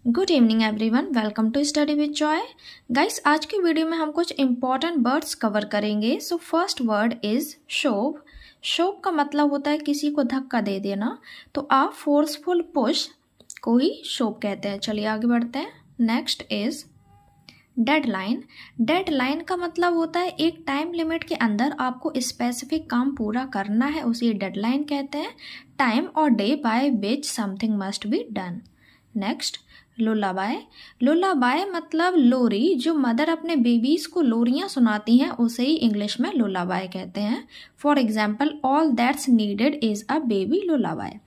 Good evening everyone, welcome to study with Joy. Guys, आज की video में हम कुछ इंपॉर्टेंट वर्ड्स कवर करेंगे। So first word is shove. Shove का मतलब होता है किसी को धक्का दे देना, तो आ फोर्सफुल पुश को ही शोव कहते हैं। चलिए आगे बढ़ते हैं। Next is deadline. डेडलाइन का मतलब होता है एक टाइम लिमिट के अंदर आपको स्पेसिफिक काम पूरा करना है, उसे डेडलाइन कहते हैं। टाइम और day by which something must be done. Next lullaby. Lullaby मतलब लोरी। जो मदर अपने बेबीज को लोरियां सुनाती हैं उसे ही इंग्लिश में लुलाबाय कहते हैं। For example, all that's needed is a baby lullaby.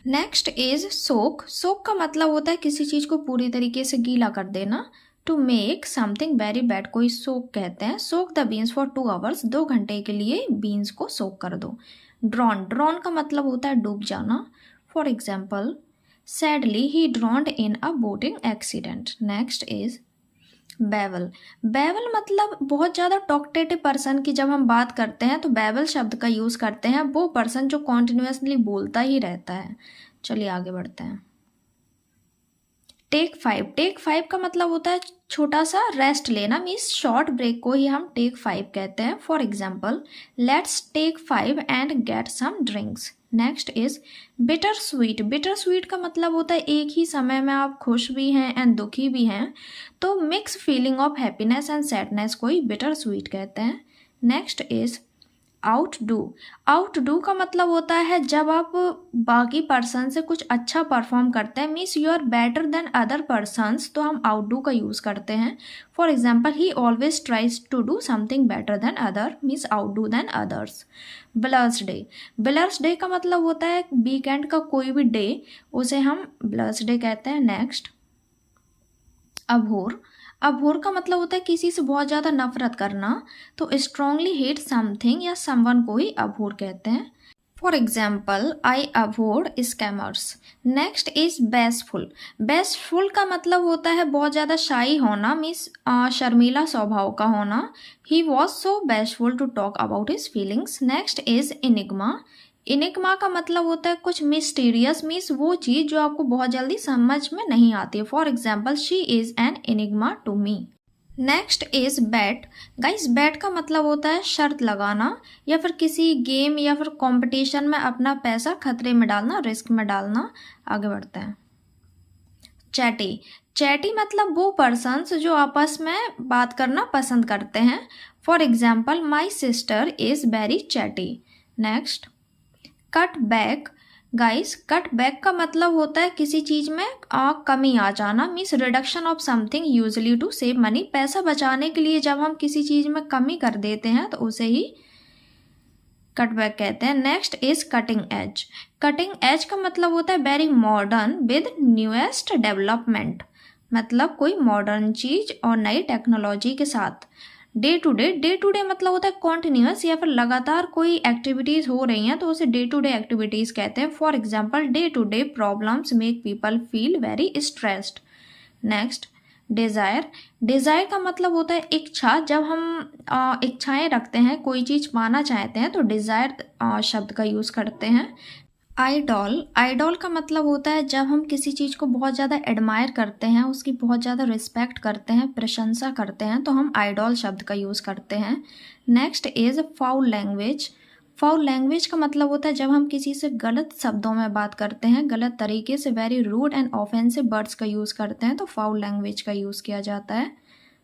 Next is soak. Soak का मतलब होता है किसी चीज को पूरी तरीके से गीला कर देना। To make something very bad को ही सोक कहते हैं। Soak the beans for 2 hours. 2 घंटे के लिए बीन्स को सोक कर दो। ड्रॉन। ड्रॉन का मतलब होता है डूब जाना। For example, sadly he drowned in a boating accident. Next is bevel. Bevel मतलब बहुत ज़्यादा टॉकटेटिव पर्सन की जब हम बात करते हैं तो बेवल शब्द का यूज़ करते हैं। वो पर्सन जो कॉन्टिन्यूसली बोलता ही रहता है। चलिए आगे बढ़ते हैं। टेक 5। टेक 5 का मतलब होता है छोटा सा रेस्ट लेना, मीन्स शॉर्ट ब्रेक को ही हम टेक 5 कहते हैं। For example, let's take 5 and get some drinks. Next is bittersweet. Bittersweet का मतलब होता है एक ही समय में आप खुश भी हैं एंड दुखी भी हैं, तो mix feeling of happiness and sadness को ही बिटर स्वीट कहते हैं। Next is outdo. आउटडू का मतलब होता है जब आप बाकी पर्सन से कुछ अच्छा परफॉर्म करते हैं, means you are better than other persons, तो हम आउटडू का यूज़ करते हैं। For example, he always tries to do something better than other, means outdo than others. ब्लर्स डे। ब्लर्स डे का मतलब होता है वीकेंड का कोई भी डे, उसे हम ब्लर्स डे कहते हैं। नेक्स्ट अभोर। अभोर का मतलब होता है किसी से बहुत ज़्यादा नफरत करना, तो स्ट्रांगली हेट समथिंग या समवन को ही अभोर कहते हैं। For example, I abhor scammers. Next is bashful. Bashful का मतलब होता है बहुत ज़्यादा शाई होना, मीन्स शर्मीला स्वभाव का होना। He was so bashful to talk about his feelings. Next is enigma. Enigma का मतलब होता है कुछ मिस्टीरियस, मीन्स वो चीज़ जो आपको बहुत जल्दी समझ में नहीं आती है। For example, she is an enigma to me. Next is bat. Guys, bat का मतलब होता है शर्त लगाना या फिर किसी गेम या फिर कंपटीशन में अपना पैसा खतरे में डालना, रिस्क में डालना। आगे बढ़ते हैं। चैटी। चैटी मतलब वो पर्सन्स जो आपस में बात करना पसंद करते हैं। For example, my sister is very chatty. Next cut back. Guys, cut back का मतलब होता है किसी चीज़ में कमी आ जाना, means reduction of something usually to save money. पैसा बचाने के लिए जब हम किसी चीज़ में कमी कर देते हैं तो उसे ही कट बैक कहते हैं। Next is cutting edge. Cutting edge का मतलब होता है very modern with newest development, मतलब कोई मॉडर्न चीज़ और नई टेक्नोलॉजी के साथ। Day to day. Day to day मतलब होता है कॉन्टिन्यूस या फिर लगातार कोई एक्टिविटीज़ हो रही हैं तो उसे डे टू डे एक्टिविटीज़ कहते हैं। For example, day to day problems make people feel very stressed. Next desire. Desire का मतलब होता है इच्छा। जब हम इच्छाएं रखते हैं, कोई चीज़ पाना चाहते हैं, तो डिज़ायर शब्द का यूज़ करते हैं। आइडॉल। आइडॉल का मतलब होता है जब हम किसी चीज़ को बहुत ज़्यादा एडमायर करते हैं, उसकी बहुत ज़्यादा रिस्पेक्ट करते हैं, प्रशंसा करते हैं, तो हम आइडॉल शब्द का यूज़ करते हैं। Next is foul language. Foul language का मतलब होता है जब हम किसी से गलत शब्दों में बात करते हैं, गलत तरीके से, very rude and offensive words का यूज़ करते हैं, तो फाउल लैंग्वेज का यूज़ किया जाता है।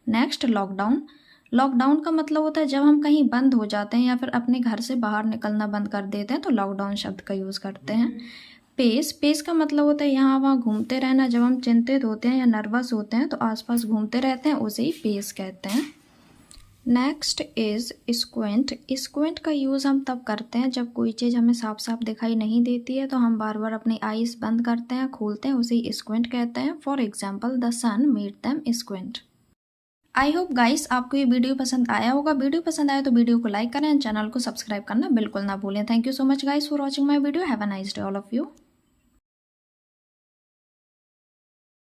Next lockdown. लॉकडाउन का मतलब होता है जब हम कहीं बंद हो जाते हैं या फिर अपने घर से बाहर निकलना बंद कर देते हैं, तो लॉकडाउन शब्द का यूज़ करते हैं। पेस। पेस का मतलब होता है यहाँ वहाँ घूमते रहना। जब हम चिंतित होते हैं या नर्वस होते हैं तो आसपास घूमते रहते हैं, उसे ही पेस कहते हैं। Next is squint. स्क्विंट का यूज़ हम तब करते हैं जब कोई चीज़ हमें साफ साफ दिखाई नहीं देती है, तो हम बार बार अपनी आईज बंद करते हैं, खोलते हैं, उसे ही स्क्विंट कहते हैं। For example, the sun made them squint. I hope guys आपको ये वीडियो पसंद आया होगा। वीडियो पसंद आया तो वीडियो को लाइक करें एंड चैनल को सब्सक्राइब करना बिल्कुल ना भूलें। Thank you so much guys for watching my video. Have a nice day all of you.